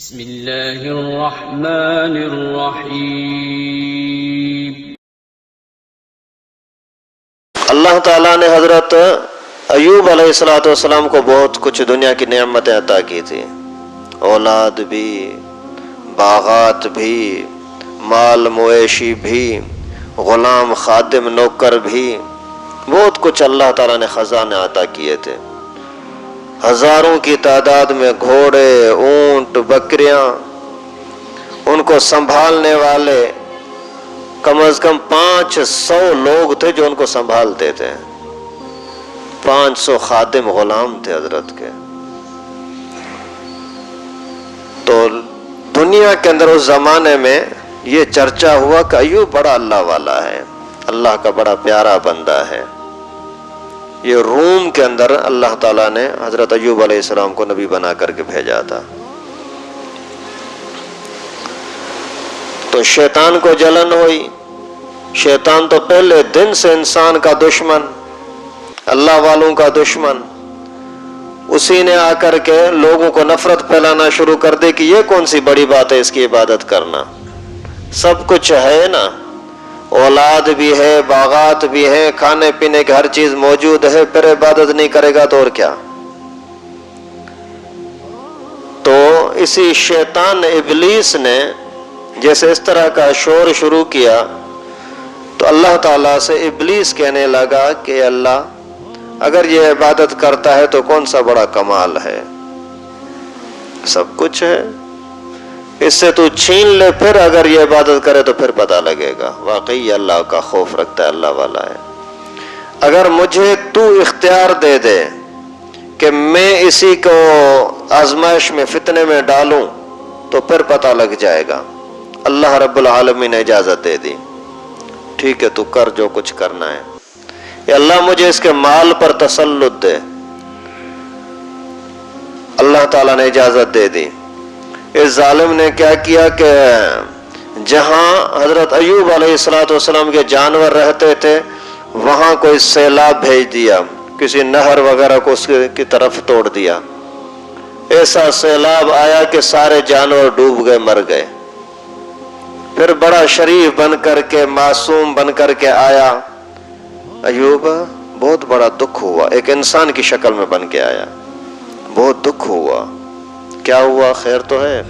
بسم اللہ الرحمن الرحیم۔ اللہ تعالیٰ نے حضرت ایوب علیہ السلام کو بہت کچھ دنیا کی نعمتیں عطا کی تھی، اولاد بھی، باغات بھی، مال مویشی بھی، غلام خادم نوکر بھی، بہت کچھ اللہ تعالیٰ نے خزانے عطا کیے تھے۔ ہزاروں کی تعداد میں گھوڑے، اونٹ، بکریاں، ان کو سنبھالنے والے کم از کم 500 لوگ تھے جو ان کو سنبھالتے تھے۔ 500 خادم غلام تھے حضرت کے۔ تو دنیا کے اندر اس زمانے میں یہ چرچا ہوا کہ ایوب بڑا اللہ والا ہے، اللہ کا بڑا پیارا بندہ ہے۔ یہ روم کے اندر اللہ تعالیٰ نے حضرت ایوب علیہ السلام کو نبی بنا کر کے بھیجا تھا۔ تو شیطان کو جلن ہوئی۔ شیطان تو پہلے دن سے انسان کا دشمن، اللہ والوں کا دشمن، اسی نے آ کر کے لوگوں کو نفرت پھیلانا شروع کر دی کہ یہ کون سی بڑی بات ہے اس کی عبادت کرنا، سب کچھ ہے نا، اولاد بھی ہے، باغات بھی ہیں، کھانے پینے کی ہر چیز موجود ہے، پھر عبادت نہیں کرے گا تو اور کیا۔ تو اسی شیطان ابلیس نے جیسے اس طرح کا شور شروع کیا تو اللہ تعالیٰ سے ابلیس کہنے لگا کہ اللہ اگر یہ عبادت کرتا ہے تو کون سا بڑا کمال ہے، سب کچھ ہے، اس سے تو چھین لے، پھر اگر یہ عبادت کرے تو پھر پتہ لگے گا واقعی اللہ کا خوف رکھتا ہے، اللہ والا ہے۔ اگر مجھے تو اختیار دے دے کہ میں اسی کو آزمائش میں فتنے میں ڈالوں تو پھر پتہ لگ جائے گا۔ اللہ رب العالمین نے اجازت دے دی، ٹھیک ہے تو کر جو کچھ کرنا ہے، یا اللہ مجھے اس کے مال پر تسلط دے۔ اللہ تعالیٰ نے اجازت دے دی۔ اس ظالم نے کیا کیا کہ جہاں حضرت ایوب علیہ السلام کے جانور رہتے تھے وہاں کوئی سیلاب بھیج دیا، کسی نہر وغیرہ کو اس کی طرف توڑ دیا۔ ایسا سیلاب آیا کہ سارے جانور ڈوب گئے، مر گئے۔ پھر بڑا شریف بن کر کے، معصوم بن کر کے آیا ایوب، بہت بڑا دکھ ہوا، ایک انسان کی شکل میں بن کے آیا، بہت دکھ ہوا، کیا ہوا، خیر تو ہے؟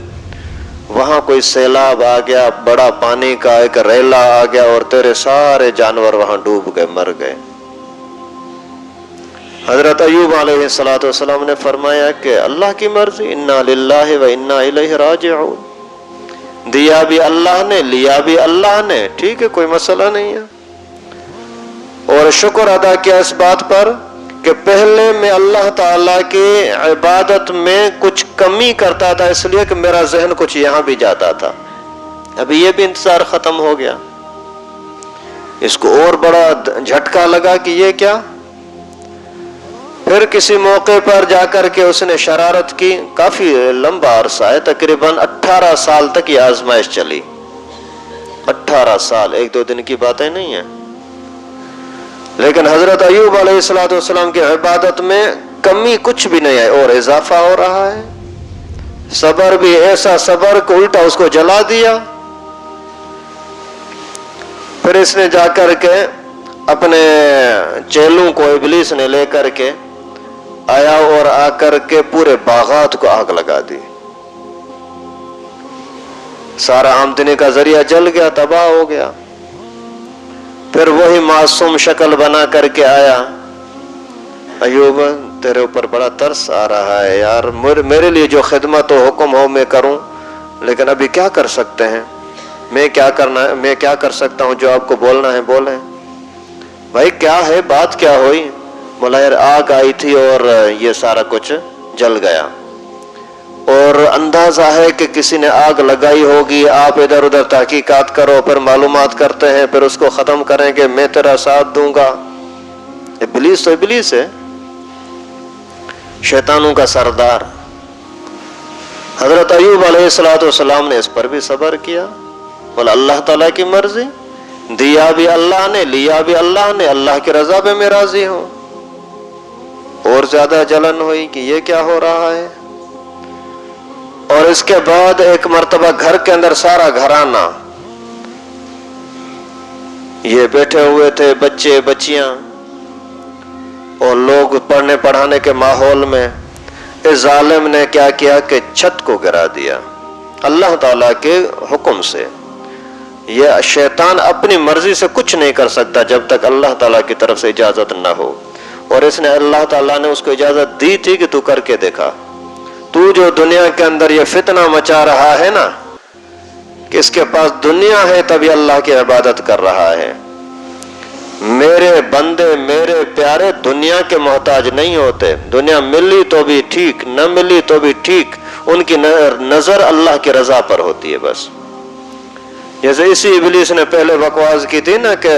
وہاں کوئی سیلاب آ گیا، بڑا پانی کا ایک ریلا آ گیا اور تیرے سارے جانور وہاں ڈوب گئے، مر گئے۔ حضرت ایوب علیہ السلام نے فرمایا کہ اللہ کی مرضی، انا للہ و انا الیہ راجعون، دیا بھی اللہ نے، لیا بھی اللہ نے، ٹھیک ہے، کوئی مسئلہ نہیں ہے۔ اور شکر ادا کیا اس بات پر کہ پہلے میں اللہ تعالیٰ کی عبادت میں کچھ کمی کرتا تھا اس لیے کہ میرا ذہن کچھ یہاں بھی جاتا تھا، ابھی یہ بھی انتظار ختم ہو گیا۔ اس کو اور بڑا جھٹکا لگا کہ یہ کیا۔ پھر کسی موقع پر جا کر کے اس نے شرارت کی، کافی لمبا عرصہ ہے، تقریباً 18 سال تک یہ آزمائش چلی۔ 18 سال، ایک دو دن کی باتیں نہیں ہیں۔ لیکن حضرت ایوب علیہ السلام کی عبادت میں کمی کچھ بھی نہیں ہے اور اضافہ ہو رہا ہے۔ صبر بھی ایسا صبر کہ الٹا اس کو جلا دیا۔ پھر اس نے جا کر کے اپنے چیلوں کو ابلیس نے لے کر کے آیا اور آ کر کے پورے باغات کو آگ لگا دی، سارا آمدنی کا ذریعہ جل گیا، تباہ ہو گیا۔ پھر وہی معصوم شکل بنا کر کے آیا، ایوب تیرے اوپر بڑا ترس آ رہا ہے یار، میرے لیے جو خدمت و حکم ہو میں کروں، لیکن ابھی کیا کر سکتے ہیں، میں کیا کر سکتا ہوں، جو آپ کو بولنا ہے بولیں۔ بھائی کیا ہے بات، کیا ہوئی؟ بولا یار آگ آئی تھی اور یہ سارا کچھ جل گیا، اور اندازہ ہے کہ کسی نے آگ لگائی ہوگی، آپ ادھر ادھر تحقیقات کرو، پھر معلومات کرتے ہیں، پھر اس کو ختم کریں گے، میں تیرا ساتھ دوں گا۔ ابلیس تو ابلیس ہے، شیطانوں کا سردار۔ حضرت ایوب علیہ السلام نے اس پر بھی صبر کیا، بولا اللہ تعالیٰ کی مرضی، دیا بھی اللہ نے، لیا بھی اللہ نے، اللہ کی رضا پہ میں راضی ہوں۔ اور زیادہ جلن ہوئی کہ یہ کیا ہو رہا ہے، اور اس کے بعد ایک مرتبہ گھر کے اندر سارا گھرانہ یہ بیٹھے ہوئے تھے، بچے بچیاں اور لوگ پڑھنے پڑھانے کے ماحول میں، اس ظالم نے کیا کیا کہ چھت کو گرا دیا اللہ تعالیٰ کے حکم سے۔ یہ شیطان اپنی مرضی سے کچھ نہیں کر سکتا جب تک اللہ تعالیٰ کی طرف سے اجازت نہ ہو، اور اس نے اللہ تعالیٰ نے اس کو اجازت دی تھی کہ تو کر کے دیکھا۔ تو جو دنیا کے اندر یہ فتنہ مچا رہا ہے نا کہ اس کے پاس دنیا ہے تبھی اللہ کی عبادت کر رہا ہے، میرے بندے میرے پیارے دنیا کے محتاج نہیں ہوتے، دنیا ملی تو بھی ٹھیک، نہ ملی تو بھی ٹھیک، ان کی نظر اللہ کی رضا پر ہوتی ہے بس۔ جیسے اسی ابلیس نے پہلے بکواس کی تھی نا کہ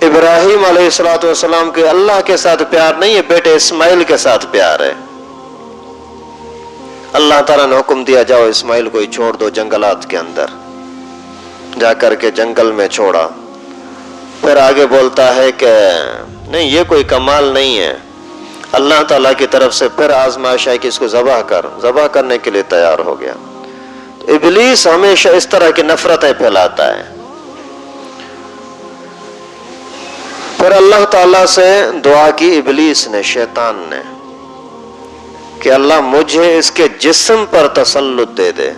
ابراہیم علیہ السلام کے اللہ کے ساتھ پیار نہیں ہے، بیٹے اسماعیل کے ساتھ پیار ہے۔ اللہ تعالیٰ نے حکم دیا جاؤ اسماعیل کو ہی چھوڑ دو جنگلات کے اندر، جا کر کے جنگل میں چھوڑا۔ پھر آگے بولتا ہے کہ نہیں یہ کوئی کمال نہیں ہے، اللہ تعالیٰ کی طرف سے پھر آزمائش ہے کہ اس کو ذبح کرنے کے لیے تیار ہو گیا۔ ابلیس ہمیشہ اس طرح کی نفرتیں پھیلاتا ہے۔ پھر اللہ تعالیٰ سے دعا کی ابلیس نے، شیطان نے، کہ اللہ مجھے اس کے جسم پر تسلط دے دے،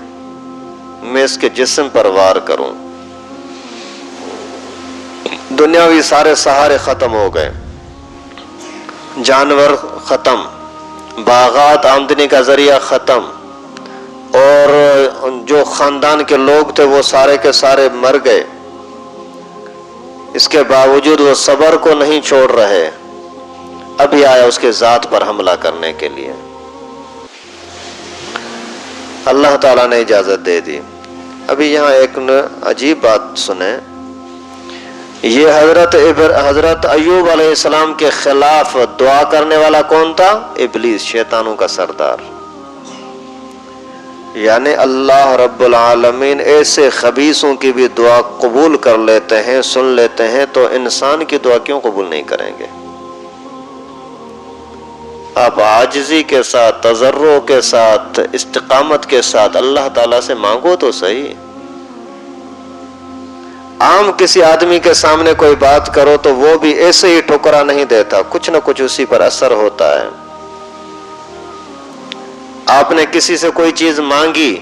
میں اس کے جسم پر وار کروں۔ دنیاوی سارے سہارے ختم ہو گئے، جانور ختم، باغات آمدنی کا ذریعہ ختم، اور جو خاندان کے لوگ تھے وہ سارے کے سارے مر گئے۔ اس کے باوجود وہ صبر کو نہیں چھوڑ رہے، ابھی آیا اس کے ذات پر حملہ کرنے کے لیے۔ اللہ تعالیٰ نے اجازت دے دی۔ ابھی یہاں ایک عجیب بات سنیں، یہ حضرت ایوب علیہ السلام کے خلاف دعا کرنے والا کون تھا؟ ابلیس، شیطانوں کا سردار۔ یعنی اللہ رب العالمین ایسے خبیثوں کی بھی دعا قبول کر لیتے ہیں، سن لیتے ہیں، تو انسان کی دعا کیوں قبول نہیں کریں گے؟ آپ عاجزی کے ساتھ، تضرع کے ساتھ، استقامت کے ساتھ اللہ تعالیٰ سے مانگو تو صحیح۔ عام کسی آدمی کے سامنے کوئی بات کرو تو وہ بھی ایسے ہی ٹھکرا نہیں دیتا، کچھ نہ کچھ اسی پر اثر ہوتا ہے۔ آپ نے کسی سے کوئی چیز مانگی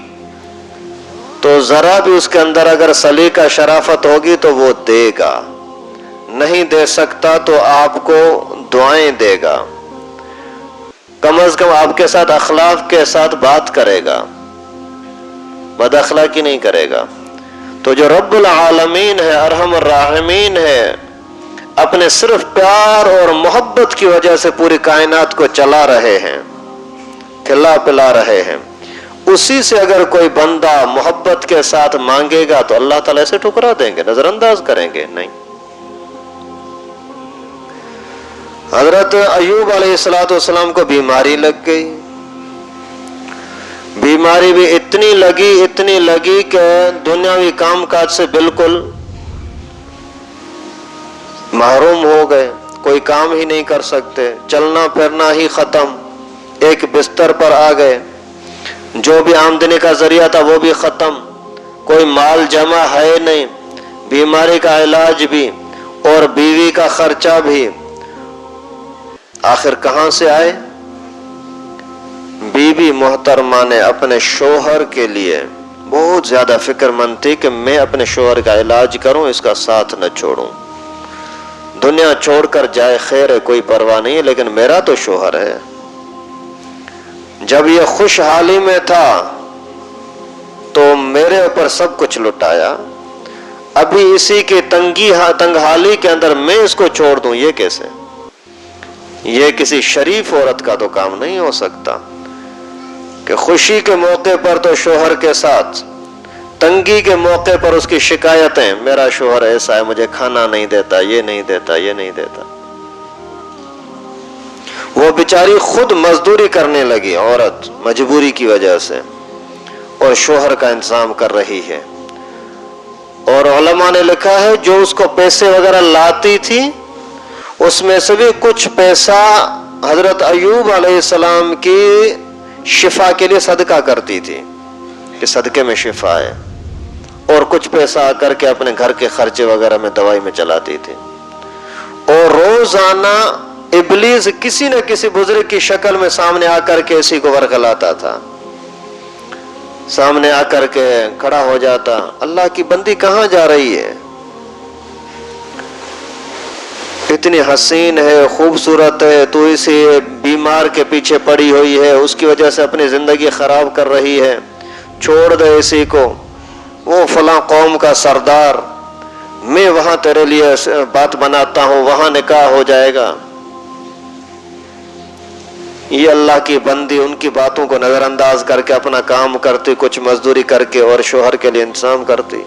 تو ذرا بھی اس کے اندر اگر سلیقہ شرافت ہوگی تو وہ دے گا، نہیں دے سکتا تو آپ کو دعائیں دے گا، کم از کم آپ کے ساتھ اخلاق کے ساتھ بات کرے گا، بد اخلاقی نہیں کرے گا۔ تو جو رب العالمین ہے، ارحم الراحمین ہے، اپنے صرف پیار اور محبت کی وجہ سے پوری کائنات کو چلا رہے ہیں، کھلا پلا رہے ہیں، اسی سے اگر کوئی بندہ محبت کے ساتھ مانگے گا تو اللہ تعالیٰ سے ٹھکرا دیں گے، نظر انداز کریں گے؟ نہیں۔ حضرت ایوب علیہ السلام کو بیماری لگ گئی، بیماری بھی اتنی لگی کہ دنیاوی کام کاج سے بالکل محروم ہو گئے، کوئی کام ہی نہیں کر سکتے، چلنا پھرنا ہی ختم، ایک بستر پر آ گئے، جو بھی آمدنی کا ذریعہ تھا وہ بھی ختم، کوئی مال جمع ہے نہیں، بیماری کا علاج بھی اور بیوی کا خرچہ بھی، آخر کہاں سے آئے؟ بیوی محترمہ نے اپنے شوہر کے لیے بہت زیادہ فکر مند تھی کہ میں اپنے شوہر کا علاج کروں، اس کا ساتھ نہ چھوڑوں، دنیا چھوڑ کر جائے خیر ہے، کوئی پرواہ نہیں ہے، لیکن میرا تو شوہر ہے۔ جب یہ خوشحالی میں تھا تو میرے اوپر سب کچھ لٹایا، ابھی اسی کی تنگحالی کے اندر میں اس کو چھوڑ دوں، یہ کیسے؟ یہ کسی شریف عورت کا تو کام نہیں ہو سکتا کہ خوشی کے موقع پر تو شوہر کے ساتھ، تنگی کے موقع پر اس کی شکایتیں، میرا شوہر ایسا ہے، مجھے کھانا نہیں دیتا، یہ نہیں دیتا، یہ نہیں دیتا۔ وہ بیچاری خود مزدوری کرنے لگی عورت مجبوری کی وجہ سے، اور شوہر کا انتظام کر رہی ہے۔ اور علماء نے لکھا ہے جو اس کو پیسے وغیرہ لاتی تھی اس میں سے بھی کچھ پیسہ حضرت ایوب علیہ السلام کی شفا کے لیے صدقہ کرتی تھی کہ صدقے میں شفا ہے، اور کچھ پیسہ آ کر کے اپنے گھر کے خرچے وغیرہ میں دوائی میں چلاتی تھی. اور روزانہ ابلیس کسی نہ کسی بزرگ کی شکل میں سامنے آ کر کے اسی کو ورغلاتا تھا، سامنے آ کر کے کھڑا ہو جاتا، اللہ کی بندی کہاں جا رہی ہے، اتنی حسین ہے، خوبصورت ہے، تو اسی بیمار کے پیچھے پڑی ہوئی ہے، اس کی وجہ سے اپنی زندگی خراب کر رہی ہے، چھوڑ دے اسی کو، وہ فلاں قوم کا سردار، میں وہاں تیرے لیے بات بناتا ہوں، وہاں نکاح ہو جائے گا. یہ اللہ کی بندی ان کی باتوں کو نظر انداز کر کے اپنا کام کرتی، کچھ مزدوری کر کے اور شوہر کے لیے انتظام کرتی.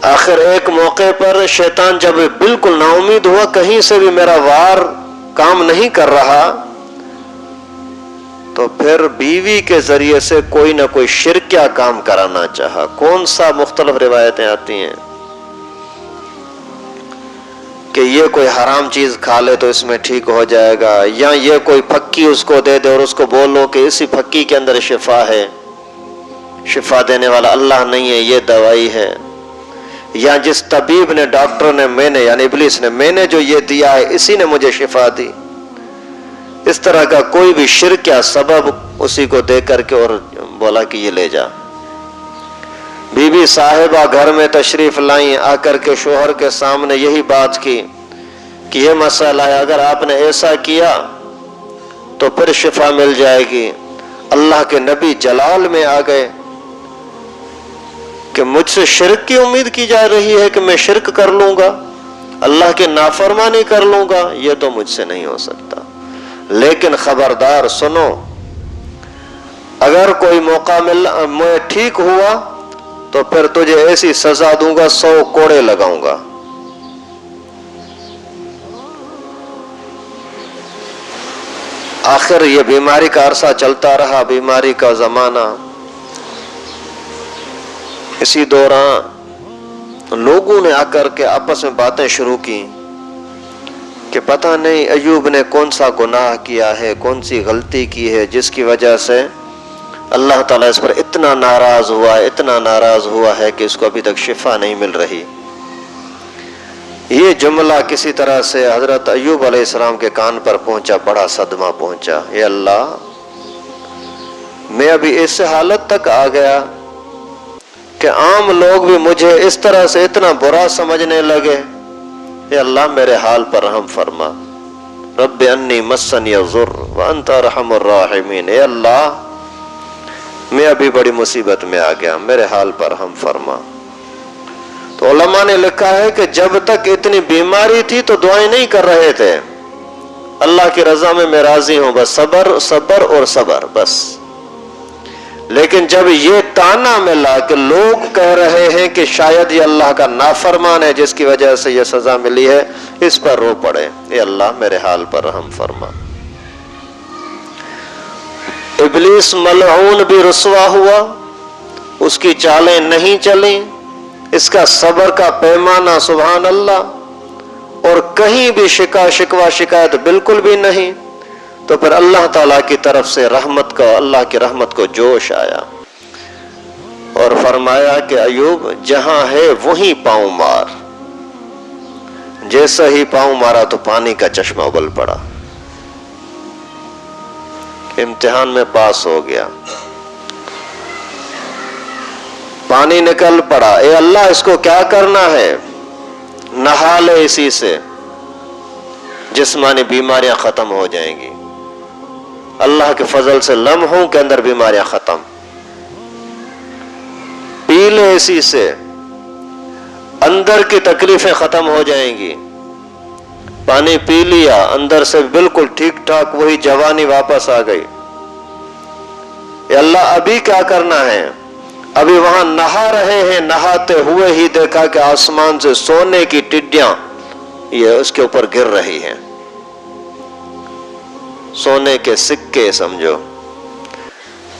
آخر ایک موقع پر شیطان جب بالکل نا امید ہوا کہیں سے بھی میرا وار کام نہیں کر رہا، تو پھر بیوی کے ذریعے سے کوئی نہ کوئی شرکیہ کام کرانا چاہا. کون سا مختلف روایتیں آتی ہیں کہ یہ کوئی حرام چیز کھا لے تو اس میں ٹھیک ہو جائے گا، یا یہ کوئی پھکی اس کو دے دے اور اس کو بولو کہ اسی پھکی کے اندر شفا ہے، شفا دینے والا اللہ نہیں ہے، یہ دوائی ہے، یا جس طبیب نے، ڈاکٹر نے، میں نے یعنی ابلیس نے، میں نے جو یہ دیا ہے اسی نے مجھے شفا دی. اس طرح کا کوئی بھی شرک یا سبب اسی کو دے کر کے اور بولا کہ یہ لے جا. بی بی صاحبہ گھر میں تشریف لائیں، آ کر کے شوہر کے سامنے یہی بات کی کہ یہ مسئلہ ہے، اگر آپ نے ایسا کیا تو پھر شفا مل جائے گی. اللہ کے نبی جلال میں آ گئے کہ مجھ سے شرک کی امید کی جا رہی ہے کہ میں شرک کر لوں گا، اللہ کی نافرمانی کر لوں گا، یہ تو مجھ سے نہیں ہو سکتا. لیکن خبردار سنو، اگر کوئی موقع میں ٹھیک ہوا تو پھر تجھے ایسی سزا دوں گا، 100 کوڑے لگاؤں گا. آخر یہ بیماری کا عرصہ چلتا رہا، بیماری کا زمانہ. اسی دوران لوگوں نے آ کر کے آپس میں باتیں شروع کی کہ پتہ نہیں ایوب نے کون سا گناہ کیا ہے، کون سی غلطی کی ہے جس کی وجہ سے اللہ تعالیٰ اس پر اتنا ناراض ہوا ہے، اتنا ناراض ہوا ہے کہ اس کو ابھی تک شفا نہیں مل رہی. یہ جملہ کسی طرح سے حضرت ایوب علیہ السلام کے کان پر پہنچا، بڑا صدمہ پہنچا. اے اللہ، میں ابھی اس حالت تک آ گیا کہ عام لوگ بھی مجھے اس طرح سے اتنا برا سمجھنے لگے. اے اللہ میرے حال پر رحم فرما. رب انی مسنی الضر وانت ارحم الراحمین. اے اللہ، میں ابھی بڑی مصیبت میں آ گیا، میرے حال پر رحم فرما. تو علماء نے لکھا ہے کہ جب تک اتنی بیماری تھی تو دعائیں نہیں کر رہے تھے، اللہ کی رضا میں راضی ہوں، بس صبر صبر اور صبر بس. لیکن جب یہ تانا ملا کہ لوگ کہہ رہے ہیں کہ شاید یہ اللہ کا نافرمان ہے جس کی وجہ سے یہ سزا ملی ہے، اس پر رو پڑے. اے اللہ میرے حال پر رحم فرما. ابلیس ملعون بھی رسوا ہوا، اس کی چالیں نہیں چلیں، اس کا صبر کا پیمانہ سبحان اللہ، اور کہیں بھی شکوہ شکایت بالکل بھی نہیں. تو پھر اللہ تعالیٰ کی طرف سے رحمت کا، اللہ کی رحمت کو جوش آیا اور فرمایا کہ ایوب جہاں ہے وہیں پاؤں مار. جیسا ہی پاؤں مارا تو پانی کا چشمہ ابل پڑا، امتحان میں پاس ہو گیا، پانی نکل پڑا. اے اللہ اس کو کیا کرنا ہے؟ نہا لے اسی سے، جسمانی بیماریاں ختم ہو جائیں گی. اللہ کے فضل سے لمحوں کے اندر بیماریاں ختم. پی لے اسی سے، اندر کی تکلیفیں ختم ہو جائیں گی. پانی پی لیا، اندر سے بالکل ٹھیک ٹھاک وہی جوانی واپس آ گئی. اے اللہ ابھی کیا کرنا ہے؟ ابھی وہاں نہا رہے ہیں، نہاتے ہوئے ہی دیکھا کہ آسمان سے سونے کی ٹڈیاں یہ اس کے اوپر گر رہی ہیں، سونے کے سکے سمجھو.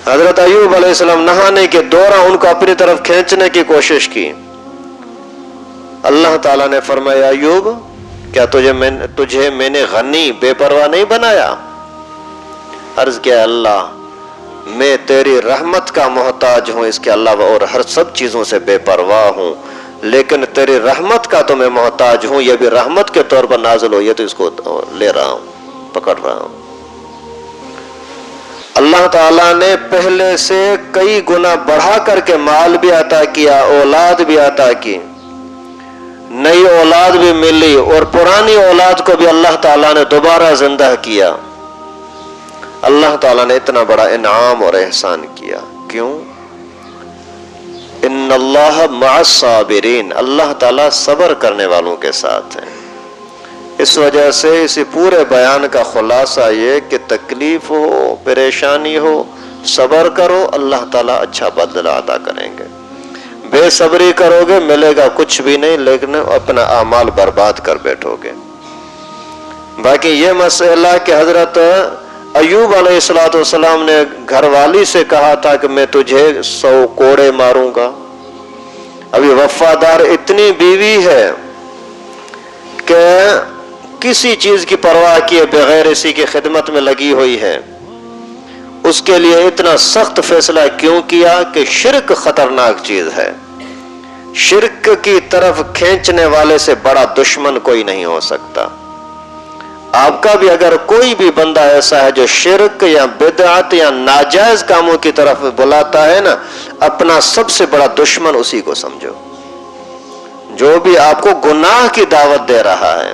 حضرت ایوب علیہ السلام نہانے کے دوران ان کو اپنی طرف کھینچنے کی کوشش کی. اللہ تعالیٰ نے فرمایا ایوب کیا تجھے میں نے غنی بے پرواہ نہیں بنایا؟ عرض کیا اللہ میں تیری رحمت کا محتاج ہوں، اس کے علاوہ اور ہر سب چیزوں سے بے پرواہ ہوں، لیکن تیری رحمت کا تو میں محتاج ہوں، یہ بھی رحمت کے طور پر نازل ہو، یہ تو اس کو لے رہا ہوں، پکڑ رہا ہوں۔ اللہ تعالیٰ نے پہلے سے کئی گنا بڑھا کر کے مال بھی عطا کیا، اولاد بھی عطا کی، نئی اولاد بھی ملی، اور پرانی اولاد کو بھی اللہ تعالیٰ نے دوبارہ زندہ کیا۔ اللہ تعالیٰ نے اتنا بڑا انعام اور احسان کیا، کیوں؟ ان اللہ مع الصابرین، اللہ تعالیٰ صبر کرنے والوں کے ساتھ ہیں۔ اس وجہ سے اسی پورے بیان کا خلاصہ یہ کہ تکلیف ہو، پریشانی ہو، صبر کرو، اللہ تعالیٰ اچھا بدلہ عطا کریں گے۔ بے صبری کرو گے ملے گا کچھ بھی نہیں، لیکن اپنا اعمال برباد کر بیٹھو گے۔ باقی یہ مسئلہ کہ حضرت ایوب علیہ السلام نے گھر والی سے کہا تھا کہ میں تجھے 100 کوڑے ماروں گا، ابھی وفادار اتنی بیوی ہے کہ کسی چیز کی پرواہ کیے بغیر اسی کی خدمت میں لگی ہوئی ہے، اس کے لیے اتنا سخت فیصلہ کیوں کیا کہ شرک خطرناک چیز ہے، شرک کی طرف کھینچنے والے سے بڑا دشمن کوئی نہیں ہو سکتا۔ آپ کا بھی اگر کوئی بھی بندہ ایسا ہے جو شرک یا بدعت یا ناجائز کاموں کی طرف بلاتا ہے نا، اپنا سب سے بڑا دشمن اسی کو سمجھو۔ جو بھی آپ کو گناہ کی دعوت دے رہا ہے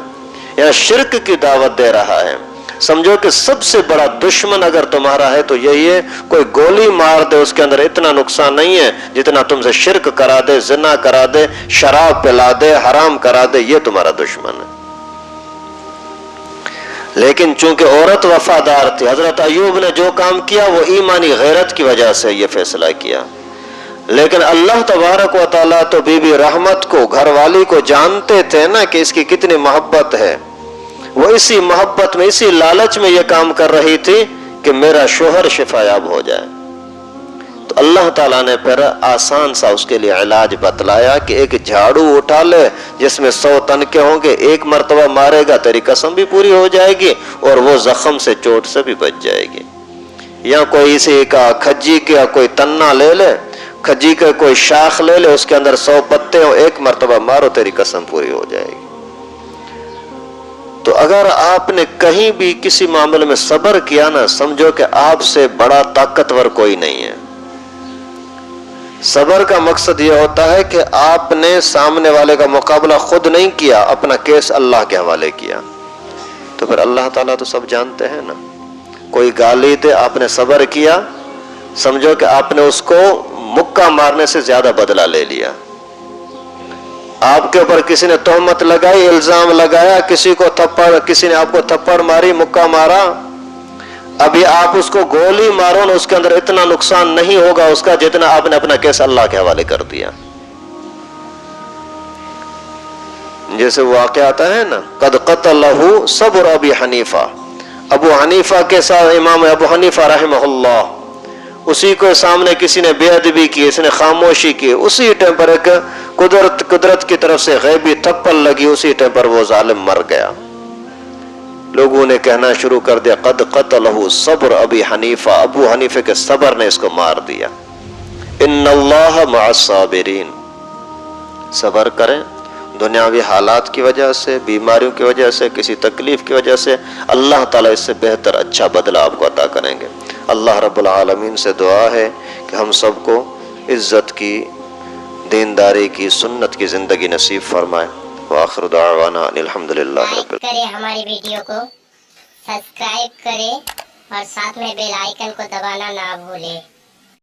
یا شرک کی دعوت دے رہا ہے، سمجھو کہ سب سے بڑا دشمن اگر تمہارا ہے تو یہی ہے۔ کوئی گولی مار دے اس کے اندر اتنا نقصان نہیں ہے جتنا تم سے شرک کرا دے، زنا کرا دے، شراب پلا دے، حرام کرا دے، یہ تمہارا دشمن ہے۔ لیکن چونکہ عورت وفادار تھی، حضرت ایوب نے جو کام کیا وہ ایمانی غیرت کی وجہ سے یہ فیصلہ کیا، لیکن اللہ تبارک و تعالیٰ تو بی بی رحمت کو، گھر والی کو جانتے تھے نا کہ اس کی کتنی محبت ہے، وہ اسی محبت میں، اسی لالچ میں یہ کام کر رہی تھی کہ میرا شوہر شفا یاب ہو جائے۔ تو اللہ تعالیٰ نے پھر آسان سا اس کے لیے علاج بتلایا کہ ایک جھاڑو اٹھا لے جس میں 100 تنکے ہوں گے، ایک مرتبہ مارے گا تیری قسم بھی پوری ہو جائے گی اور وہ زخم سے، چوٹ سے بھی بچ جائے گی۔ یا کوئی اسی کا کھجی کا کوئی تنا لے لے، کھجی کا کوئی شاخ لے لے، اس کے اندر 100 پتے ہوں، ایک مرتبہ مارو تیری قسم پوری ہو جائے گی۔ تو اگر آپ نے کہیں بھی کسی معاملے میں صبر کیا نا، سمجھو کہ آپ سے بڑا طاقتور کوئی نہیں ہے۔ صبر کا مقصد یہ ہوتا ہے کہ آپ نے سامنے والے کا مقابلہ خود نہیں کیا، اپنا کیس اللہ کے حوالے کیا، تو پھر اللہ تعالیٰ تو سب جانتے ہیں نا۔ کوئی گالی دے، آپ نے صبر کیا، سمجھو کہ آپ نے اس کو مکہ مارنے سے زیادہ بدلہ لے لیا۔ آپ کے اوپر کسی نے تہمت لگائی، الزام لگایا، کسی نے آپ کو تھپڑ ماری، مکہ مارا، ابھی آپ اس کو گولی مارو نا، اس کے اندر اتنا نقصان نہیں ہوگا اس کا جتنا آپ نے اپنا کیس اللہ کے حوالے کر دیا۔ جیسے واقعہ آتا ہے نا، قد قتلہ صبر ابی حنیفہ، ابو حنیفہ کے ساتھ امام ابو حنیفہ رحمہ اللہ، اسی کو سامنے کسی نے بے ادبی کی، اس نے خاموشی کی، اسی ٹائم پر ایک قدرت کی طرف سے غیبی تھپڑ لگی، اسی ٹائم پر وہ ظالم مر گیا۔ لوگوں نے کہنا شروع کر دیا قد قتلہ صبر ابی حنیفہ، ابو حنیفہ کے صبر نے اس کو مار دیا۔ ان اللہ مع الصابرین، صبر کریں، دنیاوی حالات کی وجہ سے، بیماریوں کی وجہ سے، کسی تکلیف کی وجہ سے اللہ تعالیٰ اس سے بہتر اچھا بدلہ آپ کو عطا کریں گے۔ اللہ رب العالمین سے دعا ہے کہ ہم سب کو عزت کی، دینداری کی، سنت کی زندگی نصیب فرمائے۔ وآخر دعوانا ان الحمدللہ رب لائک کریں ہماری ویڈیو کو، سبسکرائب کریں اور ساتھ میں بیل آئیکن کو دبانا نہ بھولیں۔